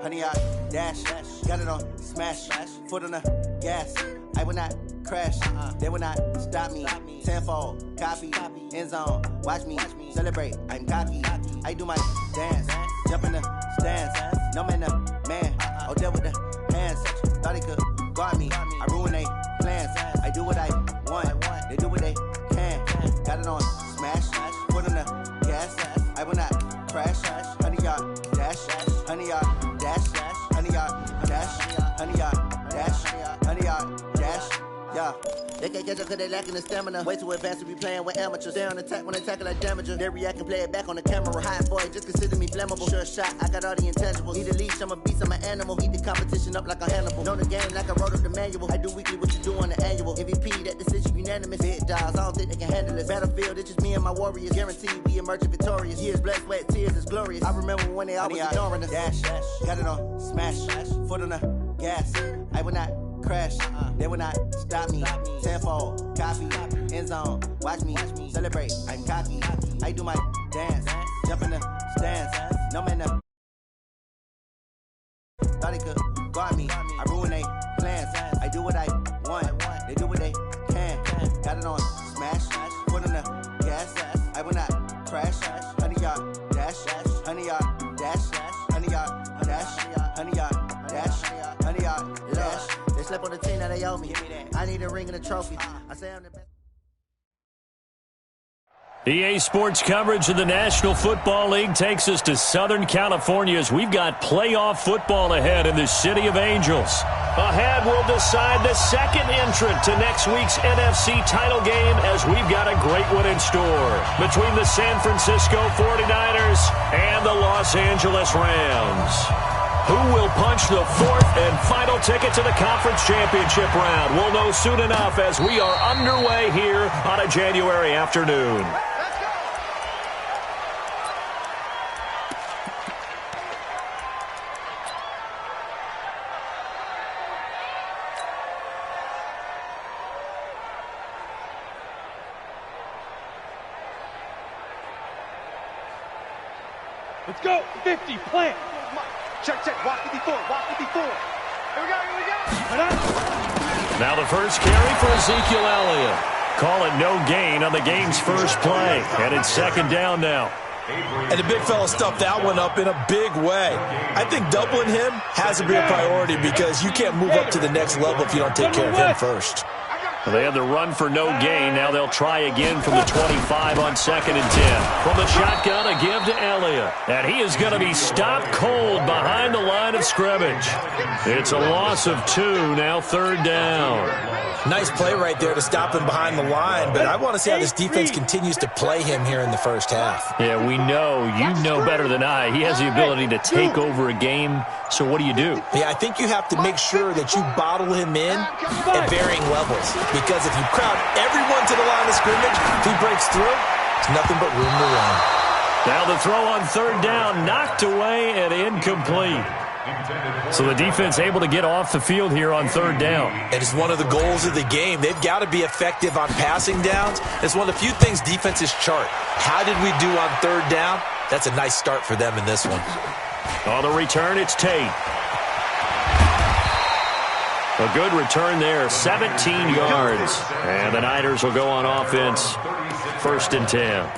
100-yard dash. Got it on smash. Foot on the gas. I will not crash. They will not stop me. Tenfold, copy, end zone. Watch me celebrate. I'm cocky. I do my dance. Jump in the stands. No man, the man. Oh, there with the hands. Thought he could guard me. I ruin they plans. I do what I want. They do what they can. Got it on smash. Foot on the gas. I will not crash. 100-yard dash. 100-yard dash. 100-yard dash. 100-yard dash. 100-yard dash. Yeah. They can't catch up cause they lacking the stamina. Way too advanced to be playing with amateurs. Stay on attack when they tackle like damager. They react and play it back on the camera. Hot boy, just consider me flammable. Sure shot, I got all the intangibles. Need a leash, I'm a beast, I'm an animal. Eat the competition up like a Hannibal. Know the game like I wrote up the manual. I do weekly what you do on the annual. MVP, that decision unanimous. Big dogs, I don't think they can handle this. Battlefield, it's just me and my warriors. Guaranteed we emerging victorious. Years, blood, sweat, tears, it's glorious. I remember when they always ignoring us. Dash, got it on smash. Foot on the gas. I will not crash. They will not stop me. Tenfold, copy, end zone. Watch me celebrate. I'm cocky. I do my dance. Jump in the stands. No man, the thought he could guard me. I ruin they plans. I do what I want. They do what they can. Got it on smash. Foot on the gas. I will not crash. 100-yard dash. 100-yard dash. 100-yard dash. 100-yard dash. 100-yard dash. They slept on the team, now they owe me. I need a ring and a trophy. I say I'm the best. EA Sports coverage of the National Football League takes us to Southern California as we've got playoff football ahead in the City of Angels. Ahead, we'll decide the second entrant to next week's NFC title game as we've got a great one in store between the San Francisco 49ers and the Los Angeles Rams. Who will punch the fourth and final ticket to the conference championship round? We'll know soon enough as we are underway here on a January afternoon. Let's go. 50, plant. Check, walk it before. Here we go. Now the first carry for Ezekiel Elliott. Call it no gain on the game's first play. And it's second down now. And the big fella stuffed that one up in a big way. I think doubling him has to be a priority because you can't move up to the next level if you don't take care of him first. Well, they had the run for no gain. Now they'll try again from the 25 on 2nd and 10. From the shotgun, a give to Elliott. And he is going to be stopped cold behind the line of scrimmage. It's a loss of 2, now 3rd down. Nice play right there to stop him behind the line, but I want to see how this defense continues to play him here in the first half. Yeah, we know. You know better than I. He has the ability to take over a game, so what do you do? Yeah, I think you have to make sure that you bottle him in at varying levels, because if you crowd everyone to the line of scrimmage, if he breaks through, it's nothing but room to run. Now the throw on 3rd down, knocked away and incomplete. So the defense able to get off the field here on 3rd down. It is one of the goals of the game. They've got to be effective on passing downs. It's one of the few things defenses chart. How did we do on 3rd down? That's a nice start for them in this one. On the return, it's Tate. A good return there, 17 yards. And the Niners will go on offense, 1st and 10.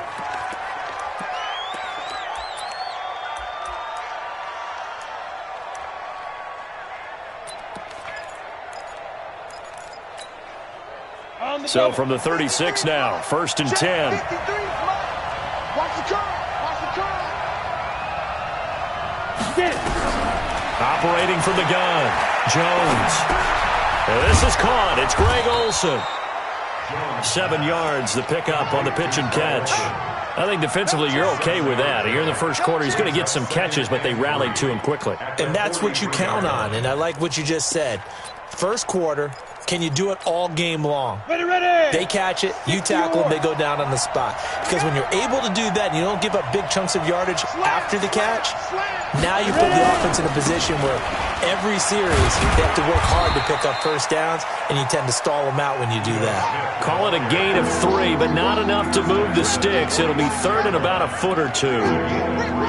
So from the 36 now, 1st and 10. Watch the curve. Operating from the gun, Jones. And this is caught. It's Greg Olsen. 7 yards, the pickup on the pitch and catch. I think defensively you're okay with that. Here in the first quarter, he's going to get some catches, but they rallied to him quickly. And that's what you count on, and I like what you just said. First quarter, Can you do it all game long? Ready, ready. They catch it, you tackle them, they go down on the spot. Because when you're able to do that and you don't give up big chunks of yardage after the catch, now you put the offense in a position where every series they have to work hard to pick up first downs, and you tend to stall them out when you do that. Call it a gain of 3, but not enough to move the sticks. It'll be third and about a foot or two.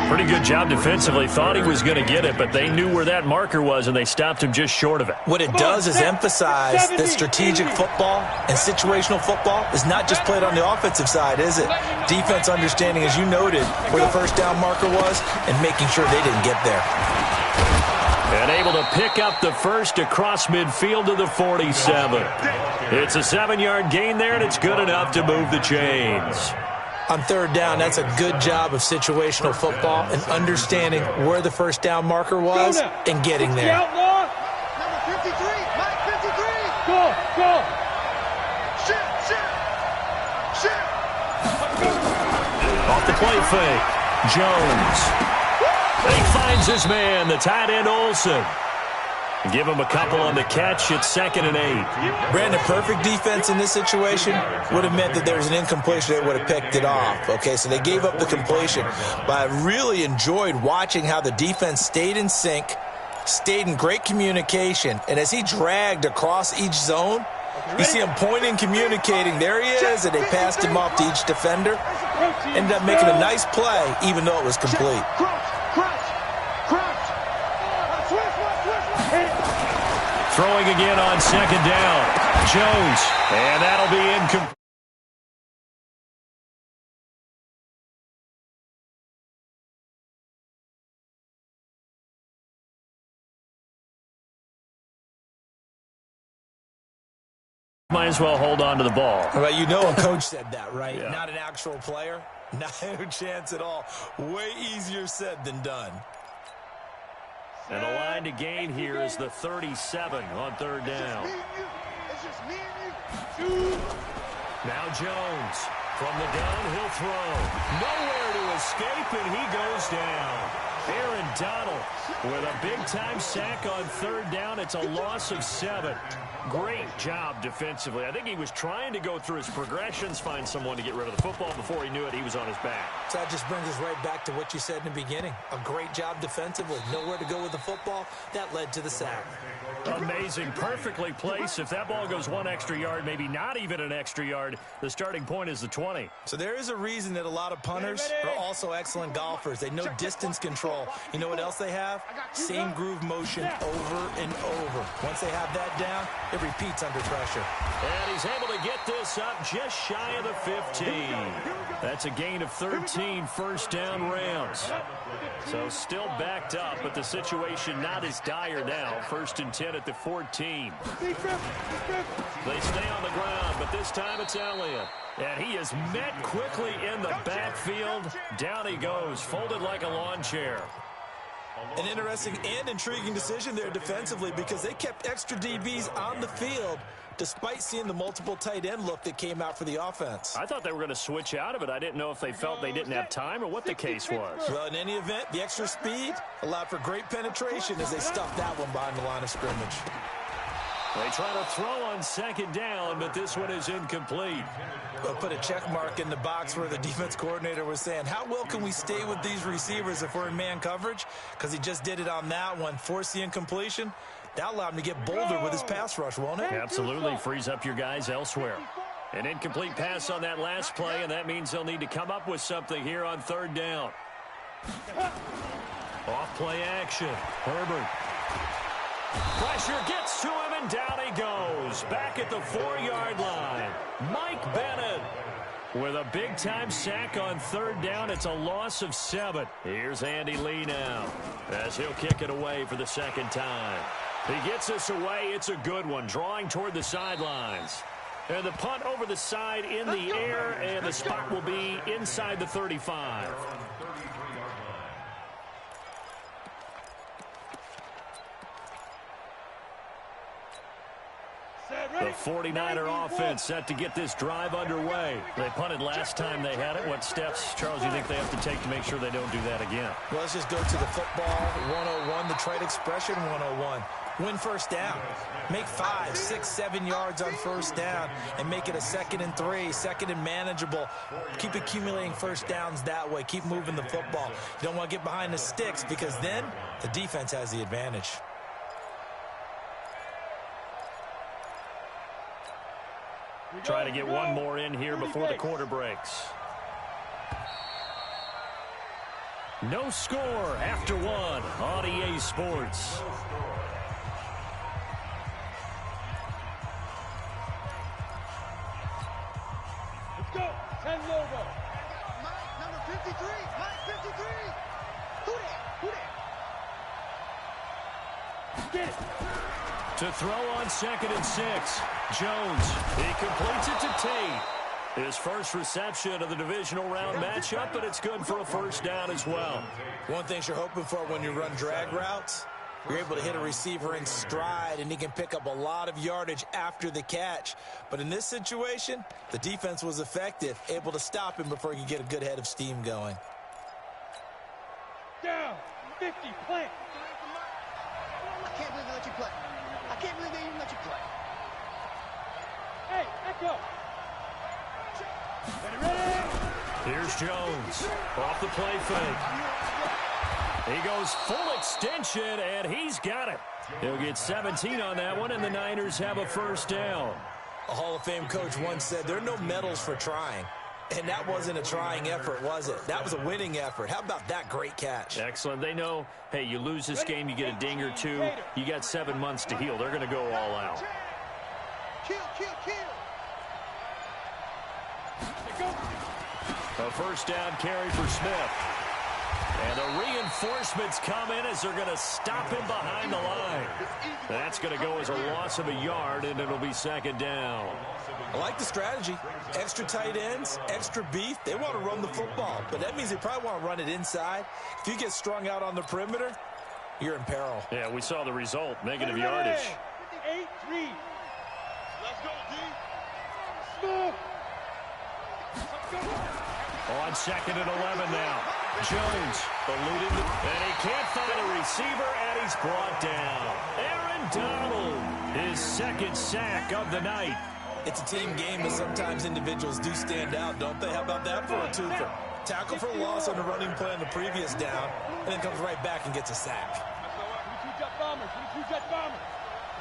Pretty good job defensively. Thought he was going to get it, but they knew where that marker was, and they stopped him just short of it. What it does is emphasize that strategic football and situational football is not just played on the offensive side, is it? Defense understanding, as you noted, where the first down marker was and making sure they didn't get there. And able to pick up the first across midfield to the 47. It's a 7-yard gain there, and it's good enough to move the chains. On third down, that's a good job of situational football and understanding where the first down marker was and getting there. Number 53, Mike 53. Go, go. Shit. Off the play fake, Jones. He finds his man, the tight end Olsen. Give him a couple on the catch. It's 2nd and 8. Brandon, perfect defense in this situation would have meant that there was an incompletion. They would have picked it off. Okay, so they gave up the completion. But I really enjoyed watching how the defense stayed in sync, stayed in great communication. And as he dragged across each zone, you see him pointing, communicating. There he is, and they passed him off to each defender. Ended up making a nice play, even though it was complete. Throwing again on 2nd down. Jones, and that'll be incomplete. Might as well hold on to the ball. Well, you know a coach said that, right? Yeah. Not an actual player. Not a chance at all. Way easier said than done. And the line to gain here is the 37 on third down. Now Jones from the downhill throw. Nowhere to escape, and he goes down. Aaron Donald with a big-time sack on third down. It's a loss of 7. Great job defensively. I think he was trying to go through his progressions, find someone to get rid of the football. Before he knew it, he was on his back. So that just brings us right back to what you said in the beginning. A great job defensively. Nowhere to go with the football. That led to the sack. Amazing. Perfectly placed. If that ball goes 1 extra yard, maybe not even an extra yard, the starting point is the 20. So there is a reason that a lot of punters are also excellent golfers. They know distance control. You know what else they have? Same groove motion over and over. Once they have that down, it repeats under pressure. And he's able to get this up just shy of the 15. That's a gain of 13 first down rounds. So still backed up, but the situation not as dire now. 1st and 10 at the 14. They stay on the ground, but this time it's Elliott. And he is met quickly in the backfield. Down he goes, folded like a lawn chair. An interesting and intriguing decision there defensively because they kept extra DBs on the field despite seeing the multiple tight end look that came out for the offense. I thought they were going to switch out of it. I didn't know if they felt they didn't have time or what the case was. Well, in any event, the extra speed allowed for great penetration as they stuffed that one behind the line of scrimmage. They try to throw on 2nd down, but this one is incomplete. They'll put a check mark in the box where the defense coordinator was saying, how well can we stay with these receivers if we're in man coverage? Because he just did it on that one, forced the incompletion. That allowed him to get bolder with his pass rush, won't it? Absolutely. Frees up your guys elsewhere. An incomplete pass on that last play, and that means they'll need to come up with something here on 3rd down. Off play action. Herbert. Pressure gets to him, and down he goes. Back at the 4-yard line. Mike Bennett with a big-time sack on 3rd down. It's a loss of 7. Here's Andy Lee now as he'll kick it away for the 2nd time. He gets this away. It's a good one, drawing toward the sidelines. And the punt over the side in the air, and the spot will be inside the 35. The 49er offense set to get this drive underway. They punted last time they had it. What steps, Charles, you think they have to take to make sure they don't do that again? Well, let's just go to the football 101, the trite expression 101. Win first down. Make 5, 6, 7 yards on first down and make it a 2nd and 3, 2nd and manageable. Keep accumulating first downs that way. Keep moving the football. You don't want to get behind the sticks because then the defense has the advantage. Try to get one more in here before the quarter breaks. No score after one on EA Sports. Let's go. 10 logo. Mike, number 53. Mike, 53. Who that? Get it. To throw on 2nd and 6. Jones. He completes it to Tate. His first reception of the divisional round matchup, but it's good for a first down as well. One thing you're hoping for when you run drag routes, you're able to hit a receiver in stride, and he can pick up a lot of yardage after the catch. But in this situation, the defense was effective, able to stop him before he could get a good head of steam going. Down. 50. Plant. I can't believe they let you play. I can't believe they even let you play. Hey, echo. Ready. Here's Jones. Off the play fake. He goes full extension, and he's got it. He'll get 17 on that one, and the Niners have a first down. A Hall of Fame coach once said, there are no medals for trying. And that wasn't a trying effort, was it? That was a winning effort. How about that great catch? Excellent. They know, hey, you lose this game, you get a ding or two. You got 7 months to heal. They're going to go all out. Kill. A first down carry for Smith. And the reinforcements come in as they're going to stop him behind the line. That's going to go as a loss of a yard, and it'll be 2nd down. I like the strategy. Extra tight ends, extra beef. They want to run the football, but that means they probably want to run it inside. If you get strung out on the perimeter, you're in peril. Yeah, we saw the result, negative yardage. 8-3. Let's go, D. Smith. On 2nd and 11 now. Jones eluded, and he can't find a receiver, and he's brought down. Aaron Donald, his 2nd sack of the night. It's a team game, but sometimes individuals do stand out, don't they? How about that for a twofer? Tackle for loss on the running play on the previous down, and then comes right back and gets a sack. 22 jet bombers.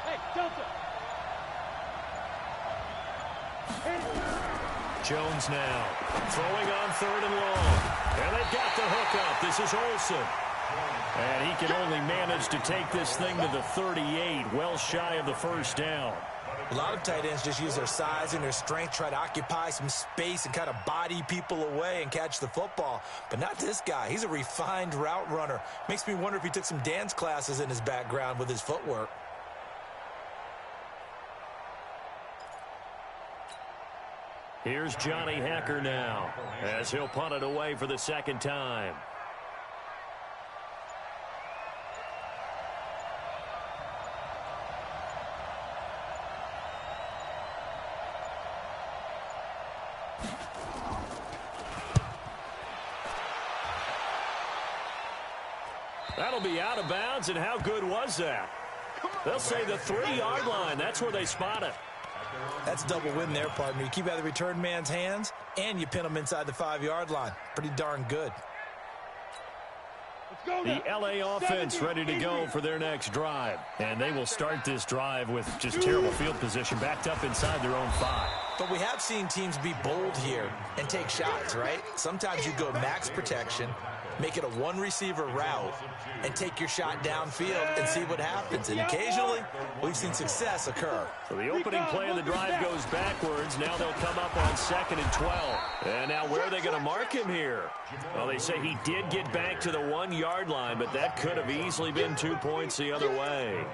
Hey, Delta. Jones now throwing on 3rd and long. And they've got the hookup. This is Olsen. And he can only manage to take this thing to the 38, well shy of the first down. A lot of tight ends just use their size and their strength, try to occupy some space and kind of body people away and catch the football. But not this guy. He's a refined route runner. Makes me wonder if he took some dance classes in his background with his footwork. Here's Johnny Hacker now as he'll punt it away for the 2nd time. That'll be out of bounds, and how good was that? They'll say the 3-yard line. That's where they spot it. That's a double win there, partner. You keep out of the return man's hands, and you pin him inside the 5-yard line. Pretty darn good. The LA offense ready to go for their next drive. And they will start this drive with just terrible field position, backed up inside their own 5. But we have seen teams be bold here and take shots, right? Sometimes you go max protection, make it a one-receiver route, and take your shot downfield and see what happens. And occasionally, we've seen success occur. So the opening play of the drive goes backwards. Now they'll come up on 2nd and 12. And now where are they going to mark him here? Well, they say he did get back to the 1-yard line, but that could have easily been 2 points the other way.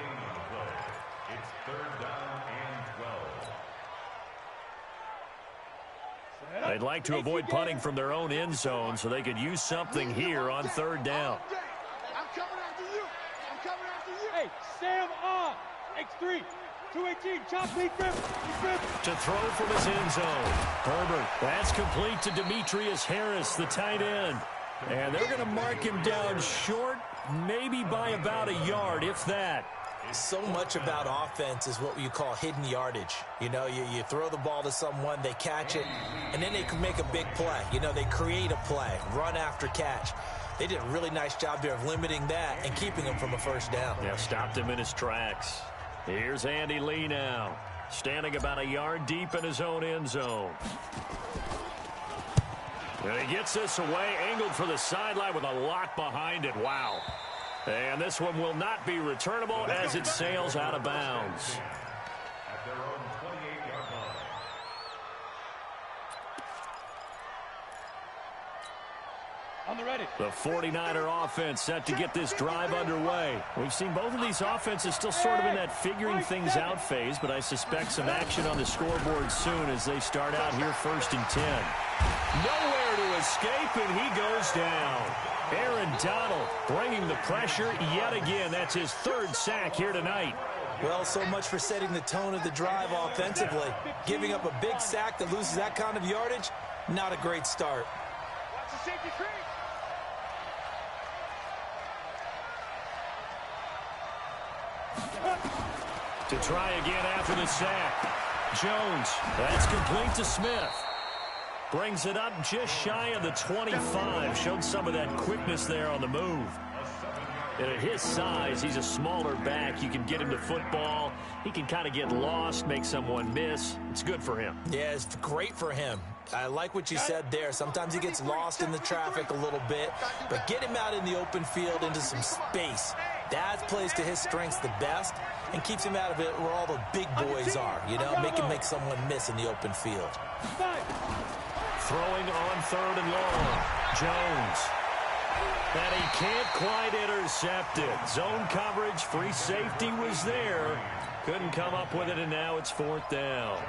They'd like to avoid punting from their own end zone so they could use something here on 3rd down. I'm coming after you. Hey, Sam on. X3. 218. Chop, lead grip. To throw from his end zone. Herbert. That's complete to Demetrius Harris, the tight end. And they're going to mark him down short, maybe by about a yard, if that. So much about offense is what you call hidden yardage. You know, you throw the ball to someone, they catch it, and then they can make a big play. You know, they create a play, run after catch. They did a really nice job there of limiting that and keeping him from a first down. Yeah, stopped him in his tracks. Here's Andy Lee now, standing about a yard deep in his own end zone. And he gets this away, angled for the sideline with a lot behind it. Wow. And this one will not be returnable as it sails out of bounds. At their own 28-yard line. On the ready. The 49er offense set to get this drive underway. We've seen both of these offenses still sort of in that figuring things out phase, but I suspect some action on the scoreboard soon as they start out here 1st and 10. Nowhere to escape, and he goes down. Aaron Donald bringing the pressure yet again. That's his 3rd sack here tonight. Well, so much for setting the tone of the drive offensively. Giving up a big sack that loses that kind of yardage, not a great start. Watch the safety crease. To try again after the sack. Jones, that's complete to Smith. Brings it up just shy of the 25. Showed some of that quickness there on the move. And at his size, he's a smaller back. You can get him to football. He can kind of get lost, make someone miss. It's good for him. Yeah, it's great for him. I like what you said there. Sometimes he gets lost in the traffic a little bit, but get him out in the open field into some space. That plays to his strengths the best and keeps him out of it where all the big boys are, you know, make someone miss in the open field. Throwing on 3rd and long. Jones. And he can't quite intercept it. Zone coverage, free safety was there. Couldn't come up with it, and now it's 4th down.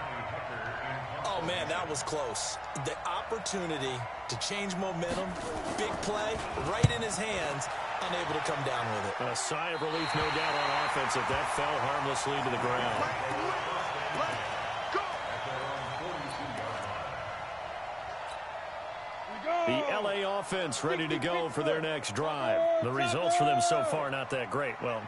Oh, man, that was close. The opportunity to change momentum, big play, right in his hands, unable to come down with it. A sigh of relief, no doubt, on offense if that fell harmlessly to the ground. The LA offense ready to go for their next drive. The results for them so far not that great. Well,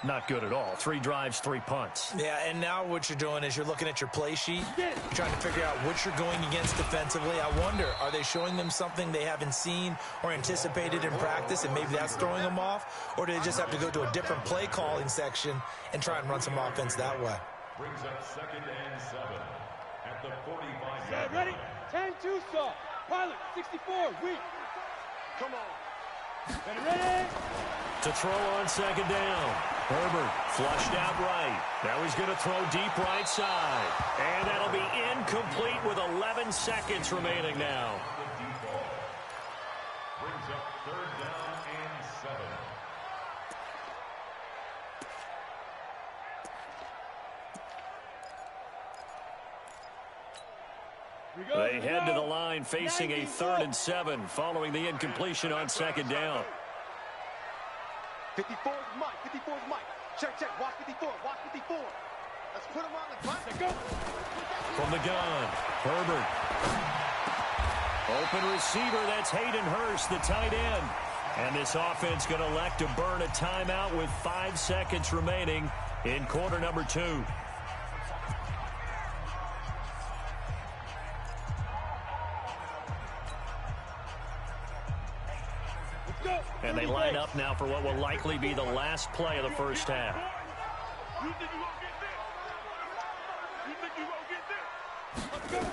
not good at all. 3 drives, 3 punts. Yeah, and now what you're doing is you're looking at your play sheet. You're trying to figure out what you're going against defensively. I wonder, are they showing them something they haven't seen or anticipated in practice, and maybe that's throwing them off? Or do they just have to go to a different play calling section and try and run some offense that way? Brings up 2nd and 7 at the 45-yard line. Ready? 10-2 saw. Pilot, 64, weak. Come on. Ready? To throw on 2nd down. Herbert flushed out right. Now he's going to throw deep right side. And that'll be incomplete with 11 seconds remaining now. Brings up 3rd down and 7. They head to the line facing a 3rd and 7 following the incompletion on 2nd down. 54 is Mike. 54 is Mike. Check. Watch 54. Watch 54. Let's put him on the bus. Go. From the gun, Herbert. Open receiver, that's Hayden Hurst, the tight end. And this offense going to elect to burn a timeout with 5 seconds remaining in quarter number 2. And they line up now for what will likely be the last play of the first half. You think you gonna get this?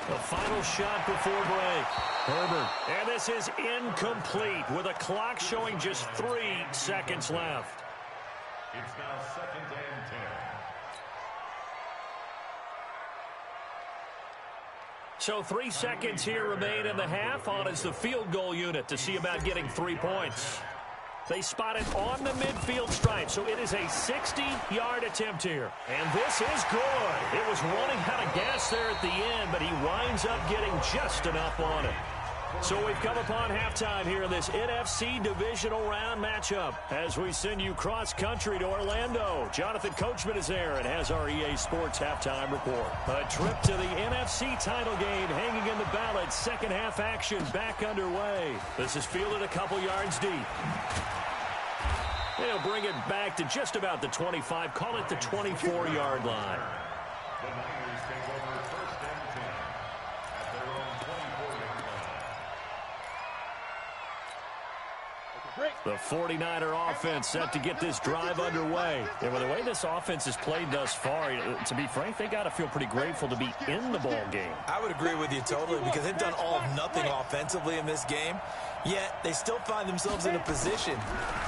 The final shot before break. Herbert. And this is incomplete with a clock showing just 3 seconds left. It's now 2nd and 10. So 3 seconds here remain in the half. On is the field goal unit to see about getting 3 points. They spot it on the midfield stripe, so it is a 60-yard attempt here. And this is good. It was running out of gas there at the end, but he winds up getting just enough on it. So we've come upon halftime here in this NFC divisional round matchup as we send you cross-country to Orlando. Jonathan Coachman is there and has our EA Sports halftime report. A trip to the NFC title game hanging in the balance. Second half action back underway. This is fielded a couple yards deep. They'll bring it back to just about the 25. Call it the 24-yard line. The Niners take over first and 10 at their own 24-yard line. The 49er offense set to get this drive underway. And with the way this offense has played thus far, to be frank, they got to feel pretty grateful to be in the ball game. I would agree with you totally because they've done all of nothing offensively in this game, yet they still find themselves in a position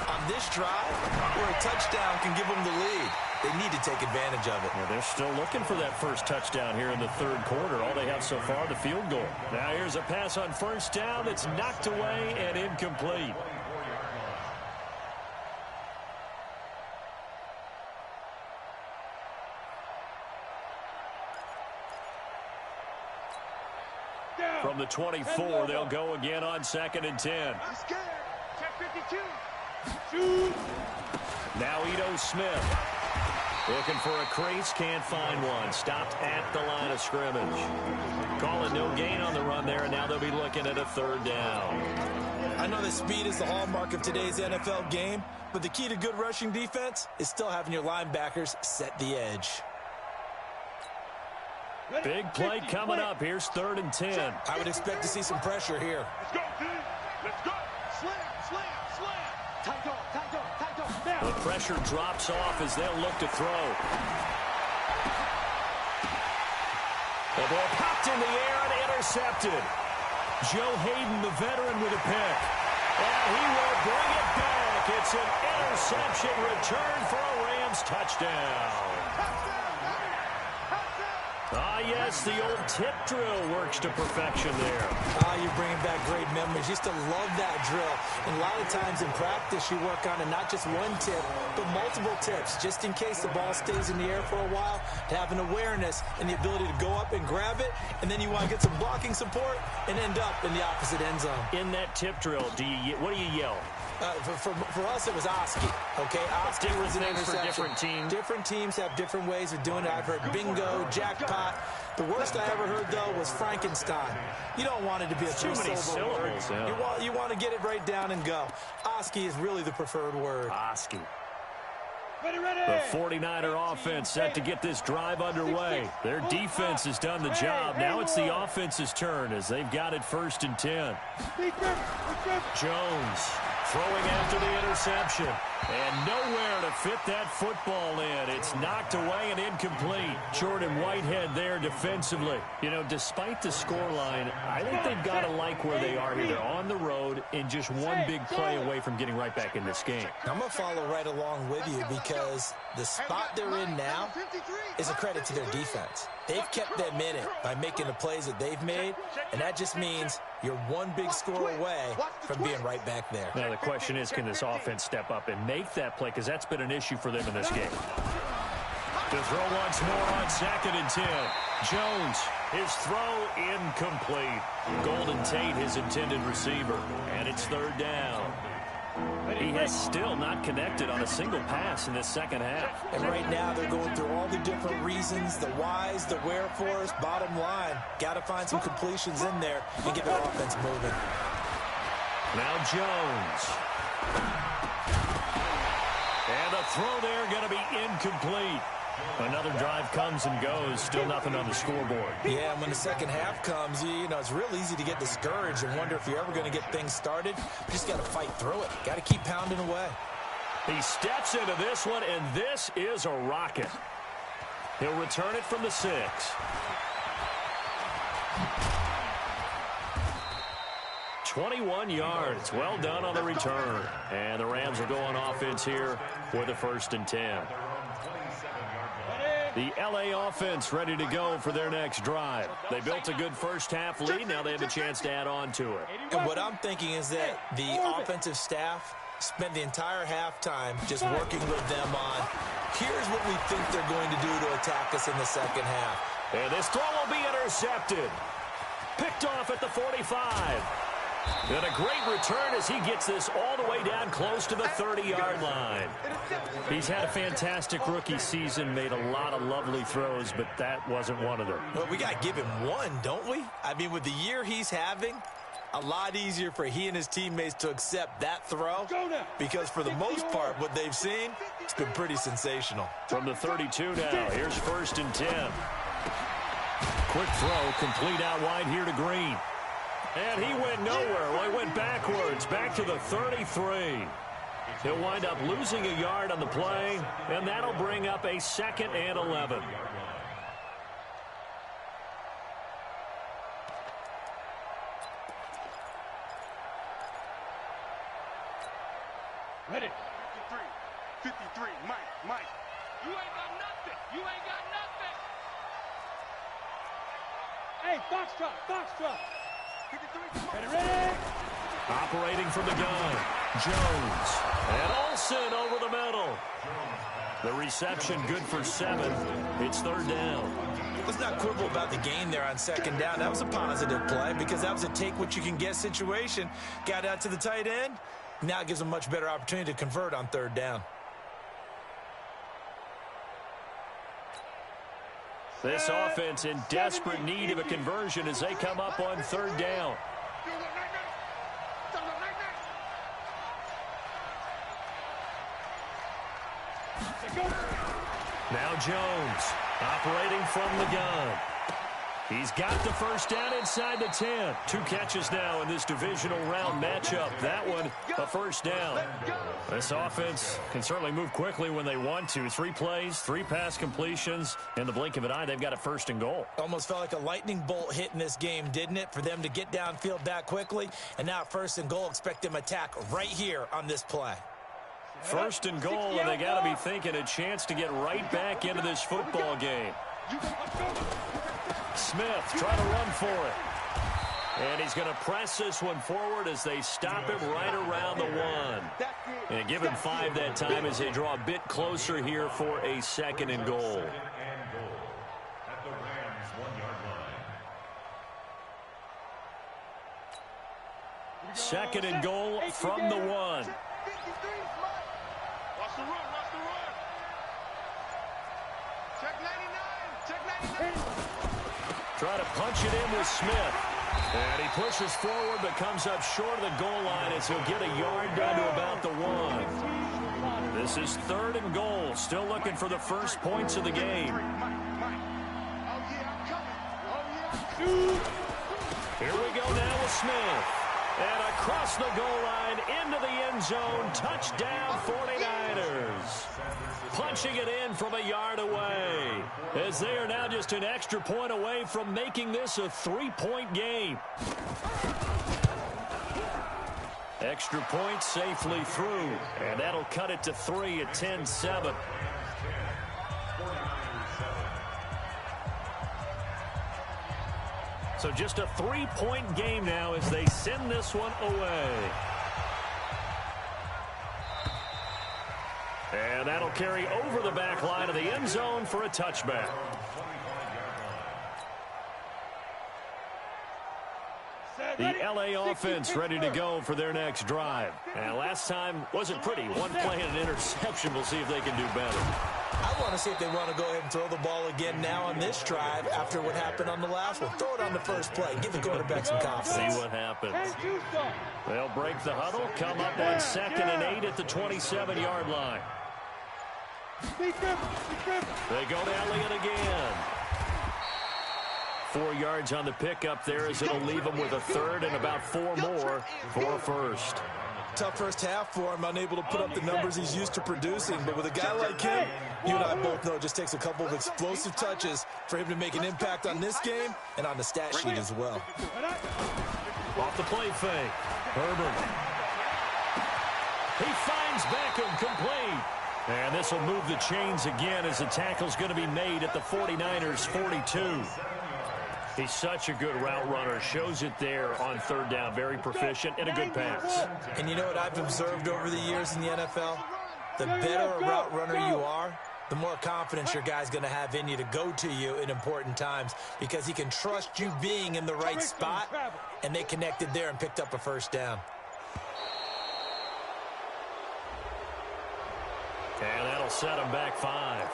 on this drive where a touchdown can give them the lead. They need to take advantage of it. Well, they're still looking for that first touchdown here in the third quarter. All they have so far, the field goal. Now here's a pass on first down that's knocked away and incomplete. From the 24, they'll go again on 2nd and 10. I'm scared. Check 52. Shoot. Now Ito Smith. Looking for a crease, can't find one. Stopped at the line of scrimmage. Calling no gain on the run there, and now they'll be looking at a third down. I know that speed is the hallmark of today's NFL game, but the key to good rushing defense is still having your linebackers set the edge. Big play coming up. Here's 3rd and 10. I would expect to see some pressure here. Let's go, dude. Let's go. Slam, slam, slam. Tight dog, tight dog, tight dog. Now. The pressure drops off as they'll look to throw. The ball popped in the air and intercepted. Joe Hayden, the veteran, with a pick. And he will bring it back. It's an interception return for a Rams touchdown. Ah, yes, the old tip drill works to perfection there. Ah, you're bringing back great memories. Used to love that drill. And a lot of times in practice, you work on it, not just one tip, but multiple tips, just in case the ball stays in the air for a while, to have an awareness and the ability to go up and grab it, and then you want to get some blocking support and end up in the opposite end zone. In that tip drill, what do you yell? For us, it was Oski. Okay, Oski was an interception. For different teams. Different teams have different ways of doing it. I've heard bingo, jackpot. The worst I ever heard, though, was Frankenstein. You don't want it to be a three-syllable word. Yeah. You want to get it right down and go. Oski is really the preferred word. Oski. Ready, ready. The 49er offense set to get this drive underway. Their defense has done the job. Now it's the offense's turn as they've got it 1st and 10. Jones throwing after the interception. And nowhere to fit that football in. It's knocked away and incomplete. Jordan Whitehead there defensively. You know, despite the scoreline, I think they've got to like where they are here. They're on the road and just one big play away from getting right back in this game. I'm going to follow right along with you because the spot they're in now is a credit to their defense. They've kept them in it by making the plays that they've made, and that just means you're one big score away from being right back there. Now, the question is, can this offense step up and make that play? Because that's been an issue for them in this game. To throw once more on 2nd and 10. Jones, his throw incomplete. Golden Tate, his intended receiver. And it's 3rd down. He has still not connected on a single pass in this second half. And right now they're going through all the different reasons, the whys, the wherefores. Bottom line, got to find some completions in there and get their offense moving. Now Jones. And the throw there going to be incomplete. Another drive comes and goes. Still nothing on the scoreboard. Yeah, and when the second half comes, you know, it's real easy to get discouraged and wonder if you're ever going to get things started. You just got to fight through it. Got to keep pounding away. He steps into this one, and this is a rocket. He'll return it from the 6. "21 yards. Well done on the return. And the Rams will go on offense here for the 1st and 10. The L.A. offense ready to go for their next drive. They built a good first half lead. Now they have a chance to add on to it. And what I'm thinking is that the offensive staff spent the entire halftime just working with them on, here's what we think they're going to do to attack us in the second half. And this throw will be intercepted. Picked off at the 45. And a great return as he gets this all the way down close to the 30-yard line. He's had a fantastic rookie season, made a lot of lovely throws, but that wasn't one of them. Well, we got to give him one, don't we? I mean, with the year he's having, a lot easier for he and his teammates to accept that throw because for the most part, what they've seen, it's been pretty sensational. From the 32 now, here's 1st and 10. Quick throw, complete out wide here to Green. And he went nowhere. Well, he went backwards, back to the 33. He'll wind up losing a yard on the play, and that'll bring up a 2nd and 11. Ready. 53, Mike. You ain't got nothing. You ain't got nothing. Hey, Foxtrot. 53, ready. Operating from the gun, Jones. And Olsen over the middle. The reception good for 7. It's 3rd down. Let's not quibble about the gain there on 2nd down. That was a positive play because that was a take-what-you-can-get situation. Got out to the tight end. Now it gives them a much better opportunity to convert on 3rd down. This offense in desperate need of a conversion as they come up on 3rd down. Now Jones operating from the gun. He's got the 1st down inside the 10. 2 catches now in this divisional round matchup. That one, a 1st down. This offense can certainly move quickly when they want to. 3 plays, 3 pass completions. In the blink of an eye, they've got a 1st and goal. Almost felt like a lightning bolt hit in this game, didn't it? For them to get downfield that quickly. And now 1st and goal, expect them to attack right here on this play. 1st and goal, and they got to be thinking a chance to get right back into this football game. Smith trying to run for it. And he's going to press this one forward as they stop him right around the 1. And give him 5 that time as they draw a bit closer here for a 2nd and goal. At the Rams' 1-yard line. 2nd and goal from the 1. Watch the run. Check 99. Try to punch it in with Smith. And he pushes forward but comes up short of the goal line as he'll get a yard down to about the 1. This is 3rd and goal. Still looking for the first points of the game. Here we go now with Smith. And across the goal line into the end zone. Touchdown 49ers. Punching it in from a yard away. As they are now just an extra point away from making this a 3-point game. Extra point safely through. And that'll cut it to 3 at 10-7. So just a 3-point game now as they send this one away. And that'll carry over the back line of the end zone for a touchback. The LA offense ready to go for their next drive. And last time wasn't pretty. 1 play and an interception. We'll see if they can do better. I want to see if they want to go ahead and throw the ball again now on this drive after what happened on the last one. Throw it on the first play. Give the quarterback some confidence. See what happens. They'll break the huddle. Come up on 2nd and 8 at the 27-yard line. They go to Elliott again. 4 yards on the pickup there as it'll leave them with a 3rd and about 4 more for a first. Tough first half for him, unable to put up the numbers he's used to producing. But with a guy like him, you and I both know it just takes a couple of explosive touches for him to make an impact on this game and on the stat sheet as well. Off the play fake. Herbert. He finds Beckham complete. And this will move the chains again as the tackle's going to be made at the 49ers 42. He's such a good route runner. Shows it there on 3rd down. Very proficient and a good pass. And you know what I've observed over the years in the NFL? The better a route runner you are, the more confidence your guy's going to have in you to go to you in important times because he can trust you being in the right spot, and they connected there and picked up a 1st down. And that'll set him back 5.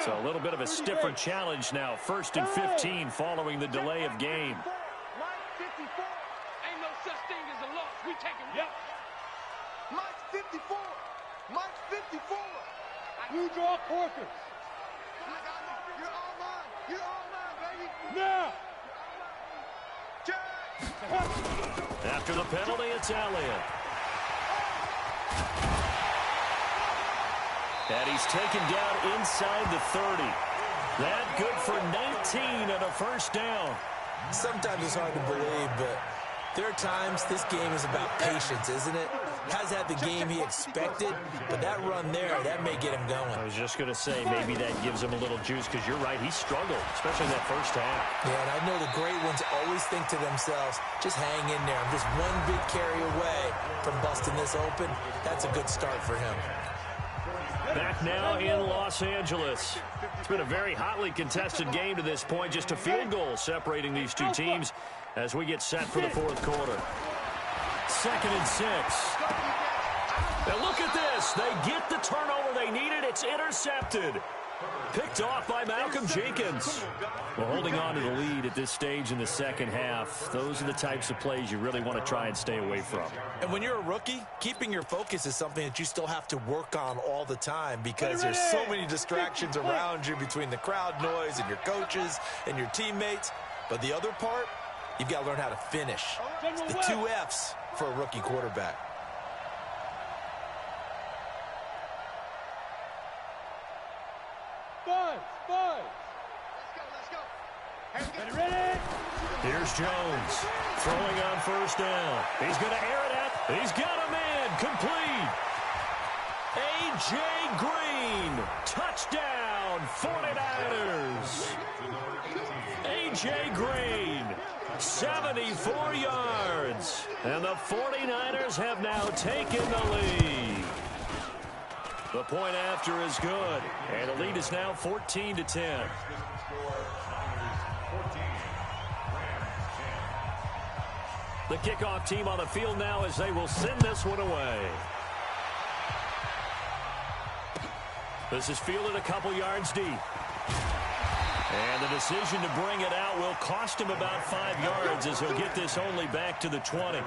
So a little bit of a stiffer challenge now. 1st and 15 following the delay of game. Mike 54. Ain't no such thing as a loss. We take him. Yep. Mike 54. Mike 54. You draw quarters. I got you. You're all mine. You're all mine, baby. Now. Jack. After the penalty, it's Elliott. And he's taken down inside the 30. That good for 19 and a first down. Sometimes it's hard to believe, but there are times this game is about patience, isn't it? Has had the game he expected, but that run there, that may get him going. I was just going to say, maybe that gives him a little juice, because you're right, he struggled, especially that first half. Yeah, and I know the great ones always think to themselves, just hang in there. I'm just one big carry away from busting this open. That's a good start for him. Back now in Los Angeles. It's been a very hotly contested game to this point. Just a field goal separating these two teams as we get set for the fourth quarter. 2nd and 6. Now look at this. They get the turnover they needed. It's intercepted. Picked off by Malcolm Jenkins. Well, holding on to the lead at this stage in the second half, those are the types of plays you really want to try and stay away from. And when you're a rookie, keeping your focus is something that you still have to work on all the time, because there's so many distractions around you between the crowd noise and your coaches and your teammates. But the other part, you've got to learn how to finish. It's the 2 F's for a rookie quarterback. Five. Let's go. Ready? Here's Jones throwing on first down. He's going to air it out. He's got a man complete. A.J. Green, touchdown, 49ers. A.J. Green, 74 yards. And the 49ers have now taken the lead. The point after is good, and the lead is now 14-10. The kickoff team on the field now as they will send this one away. This is fielded a couple yards deep. And the decision to bring it out will cost him about 5 yards as he'll get this only back to the 20.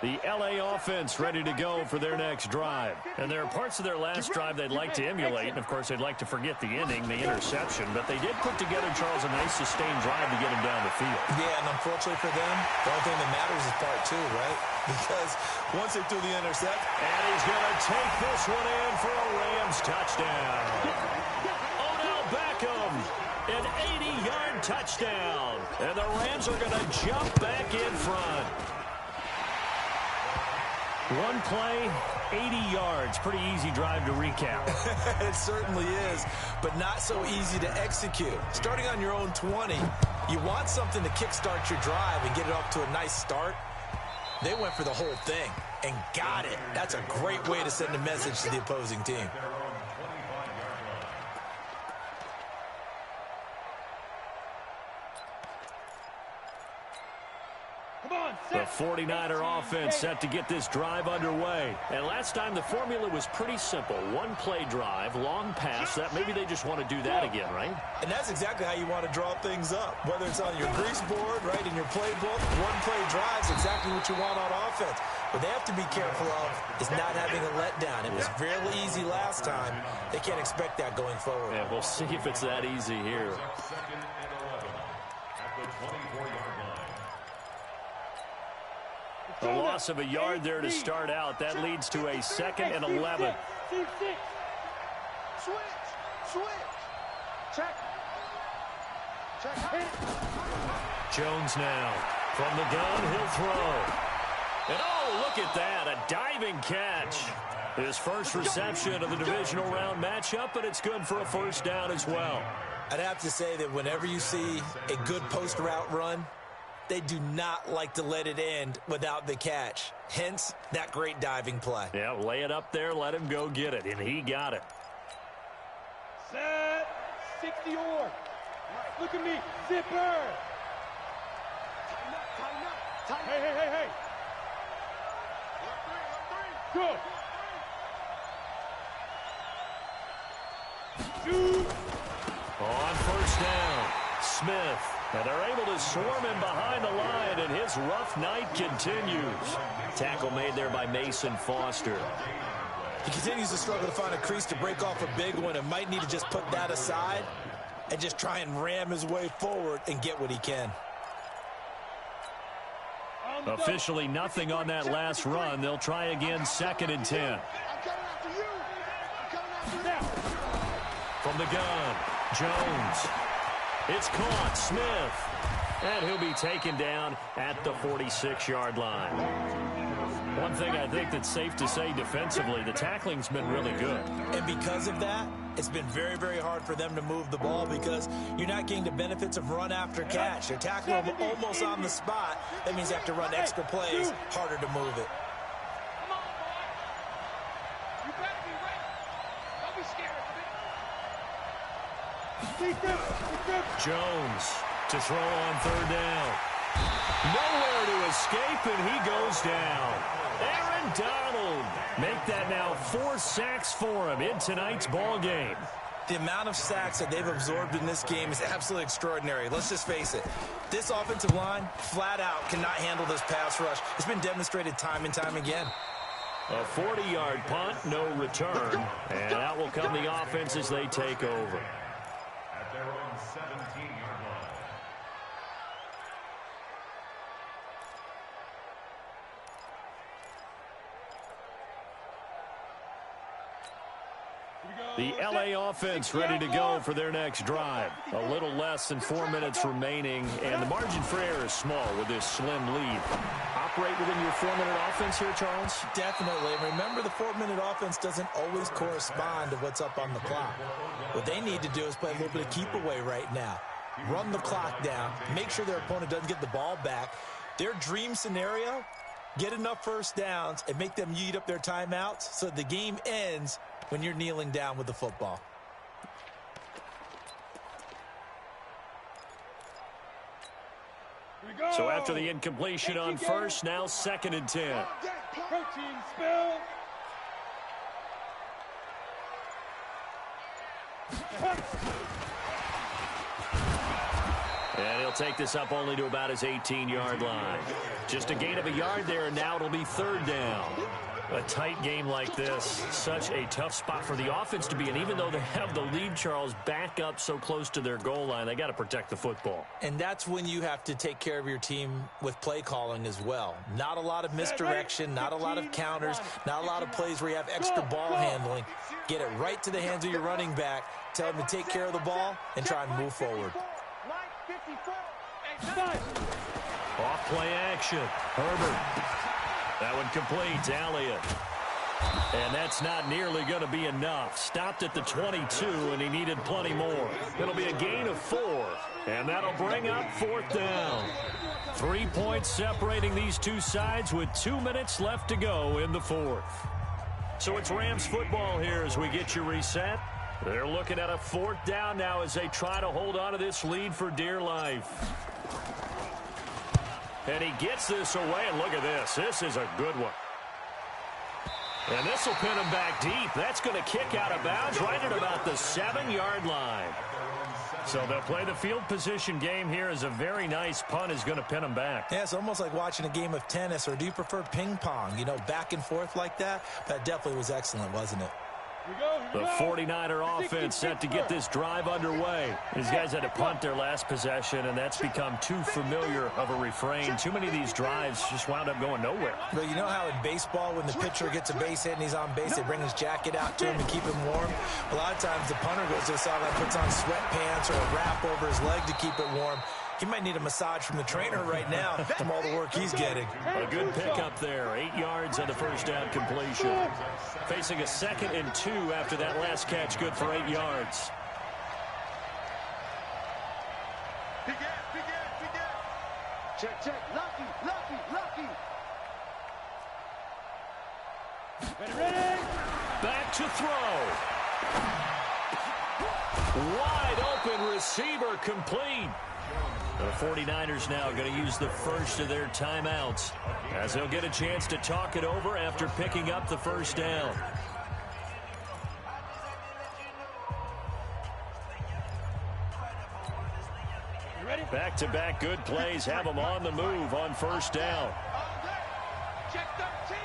The L.A. offense ready to go for their next drive. And there are parts of their last drive they'd like to emulate. And, of course, they'd like to forget the ending, the interception. But they did put together, Charles, a nice sustained drive to get him down the field. Yeah, and unfortunately for them, the only thing that matters is part 2, right? Because once they threw the intercept. And he's going to take this one in for a Rams touchdown. Odell Beckham, an 80-yard touchdown. And the Rams are going to jump back in front. One play, 80 yards. Pretty easy drive to recap. It certainly is, but not so easy to execute. Starting on your own 20, you want something to kickstart your drive and get it off to a nice start. They went for the whole thing and got it. That's a great way to send a message to the opposing team. The 49er offense set to get this drive underway. And last time the formula was pretty simple. One play drive, long pass. That maybe they just want to do that again, right? And that's exactly how you want to draw things up. Whether it's on your grease board, right, in your playbook, one play drive is exactly what you want on offense. What they have to be careful of is not having a letdown. It was fairly easy last time. They can't expect that going forward. Yeah, we'll see if it's that easy here. 2nd and 11 at the 24-yard line. A loss of a yard there to start out. That leads to a 2nd and 11. Switch. Check. Jones now from the gun. He'll throw. And oh, look at that. A diving catch. His first reception of the divisional round matchup, but it's good for a first down as well. I'd have to say that whenever you see a good post route run, they do not like to let it end without the catch. Hence, that great diving play. Yeah, lay it up there, let him go get it, and he got it. Set. 60 or. Look at me. Zipper. Hey. Good. Shoot. On first down, Smith. And they're able to swarm him behind the line, and his rough night continues. Tackle made there by Mason Foster. He continues to struggle to find a crease to break off a big one and might need to just put that aside and just try and ram his way forward and get what he can. Officially nothing on that last run. They'll try again, 2nd and 10. From the gun, Jones. It's caught, Smith. And he'll be taken down at the 46-yard line. One thing I think that's safe to say defensively, the tackling's been really good. And because of that, it's been very, very hard for them to move the ball because you're not getting the benefits of run after catch. They're tackling them almost on the spot. That means they have to run extra plays, harder to move it. Come on, boy. You better be ready. Don't be scared of it. Jones to throw on 3rd down. Nowhere to escape, and he goes down. Aaron Donald make that now 4 sacks for him in tonight's ball game. The amount of sacks that they've absorbed in this game is absolutely extraordinary. Let's just face it. This offensive line, flat out, cannot handle this pass rush. It's been demonstrated time and time again. A 40-yard punt, no return. And out will come the offense as they take over. At their own 17-yard line. The LA offense ready to go for their next drive. A little less than 4 minutes remaining, and the margin for error is small with this slim lead. Operate within your 4-minute offense here, Charles? Definitely. And remember, the 4-minute offense doesn't always correspond to what's up on the clock. What they need to do is play a little bit of keep away right now. Run the clock down. Make sure their opponent doesn't get the ball back. Their dream scenario, get enough first downs and make them eat up their timeouts so the game ends when you're kneeling down with the football. So after the incompletion on first, now 2nd and 10. Protein spill. And he'll take this up only to about his 18-yard line. Just a gain of a yard there, and now it'll be 3rd down. A tight game like this, such a tough spot for the offense to be in. Even though they have the lead, Charles, back up so close to their goal line, they got to protect the football. And that's when you have to take care of your team with play calling as well. Not a lot of misdirection, not a lot of counters, not a lot of plays where you have extra ball handling. Get it right to the hands of your running back, tell him to take care of the ball, and try and move forward. Off play action. Herbert. That one complete. Elliott. And that's not nearly going to be enough. Stopped at the 22, and he needed plenty more. It'll be a gain of 4, and that'll bring up 4th down. 3 points separating these two sides with 2 minutes left to go in the 4th. So it's Rams football here as we get you reset. They're looking at a 4th down now as they try to hold on to this lead for dear life. And he gets this away, and look at this. This is a good one. And this will pin him back deep. That's going to kick out of bounds right at about the 7-yard line. So they'll play the field position game here as a very nice punt is going to pin him back. Yeah, it's almost like watching a game of tennis, or do you prefer ping pong? You know, back and forth like that? That definitely was excellent, wasn't it? The 49er offense set to get this drive underway. These guys had to punt their last possession, and that's become too familiar of a refrain. Too many of these drives just wound up going nowhere. But you know how in baseball, when the pitcher gets a base hit and he's on base, they bring his jacket out to him to keep him warm? A lot of times the punter goes to the sideline, puts on sweatpants or a wrap over his leg to keep it warm. He might need a massage from the trainer right now from all the work he's getting. A good pickup there. 8 yards on the first down completion. Facing a 2nd and 2 after that last catch. Good for 8 yards. Check, check. Lucky. Ready? Back to throw. Wide open receiver complete. The 49ers now going to use the first of their timeouts as they'll get a chance to talk it over after picking up the first down. Back-to-back good plays have them on the move on first down. Check 13.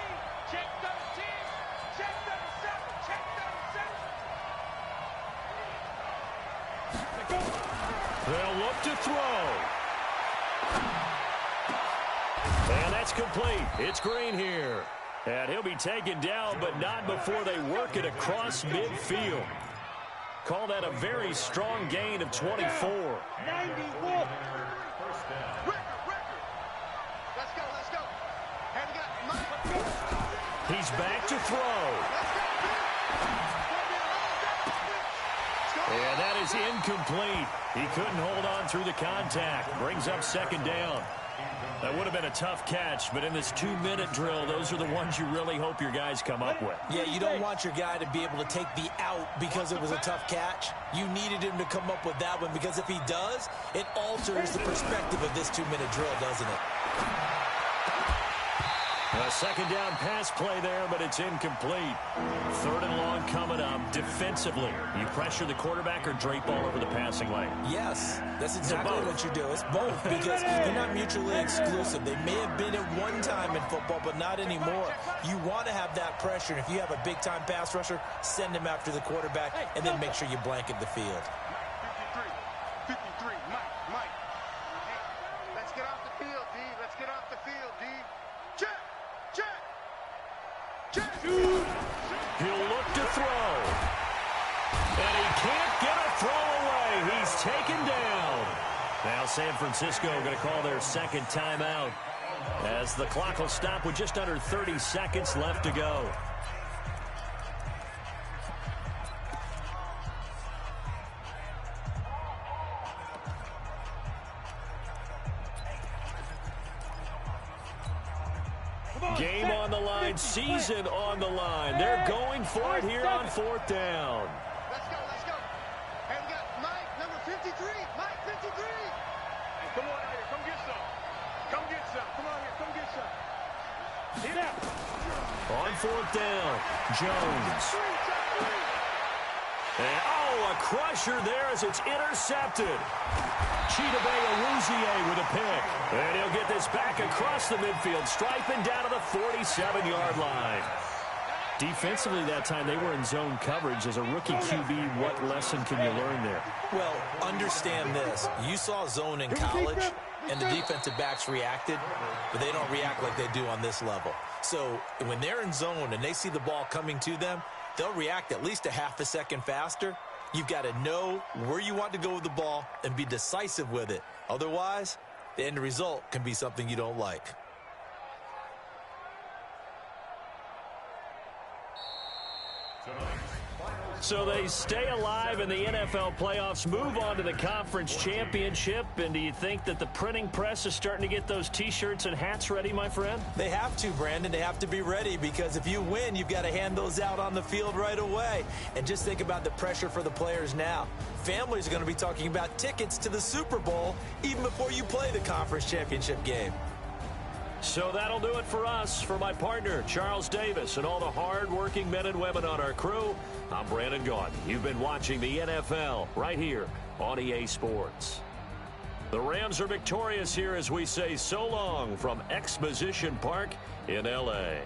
Check 13. Check 37. Check 37. They'll look to throw. And that's complete. It's Green here. And he'll be taken down, but not before they work it across midfield. Call that a very strong gain of 24. 91. Let's go. And we got Mike. He's back to throw. And that is incomplete. He couldn't hold on through the contact. Brings up second down. That would have been a tough catch, but in this 2-minute drill, those are the ones you really hope your guys come up with. Yeah, you don't want your guy to be able to take the out because it was a tough catch. You needed him to come up with that one because if he does, it alters the perspective of this 2-minute drill, doesn't it? A second down pass play there, but it's incomplete. Third and long coming up. Defensively, you pressure the quarterback or drape all over the passing lane? Yes, that's exactly what you do. It's both because they're not mutually exclusive. They may have been at one time in football, but not anymore. You want to have that pressure. And if you have a big-time pass rusher, send him after the quarterback, and then make sure you blanket the field. 53, Mike. Hey, let's get off the field, D. Let's get off the field, D. Check. He'll look to throw. And he can't get a throw away. He's taken down. Now San Francisco going to call their second timeout as the clock will stop with just under 30 seconds left to go. Game on the line, season on the line. They're going for it here on fourth down. Let's go. And we got Mike, number 53. Mike, 53. Hey, come on out here. Come get some. Come on here. Come get some. Get out. On fourth down, Jones. And, a crusher there as it's intercepted. Chidobe Awuzie with a pick. And he'll get this back across the midfield, striping down to the 47-yard line. Defensively that time, they were in zone coverage. As a rookie QB, what lesson can you learn there? Well, understand this. You saw zone in college, and the defensive backs reacted, but they don't react like they do on this level. So when they're in zone and they see the ball coming to them, they'll react at least a half a second faster. You've got to know where you want to go with the ball and be decisive with it. Otherwise, the end result can be something you don't like. So they stay alive in the NFL playoffs, move on to the conference championship. And do you think that the printing press is starting to get those T-shirts and hats ready, my friend? They have to, Brandon. They have to be ready because if you win, you've got to hand those out on the field right away. And just think about the pressure for the players now. Families are going to be talking about tickets to the Super Bowl even before you play the conference championship game. So that'll do it for us. For my partner, Charles Davis, and all the hard-working men and women on our crew, I'm Brandon Gaudin. You've been watching the NFL right here on EA Sports. The Rams are victorious here as we say so long from Exposition Park in L.A.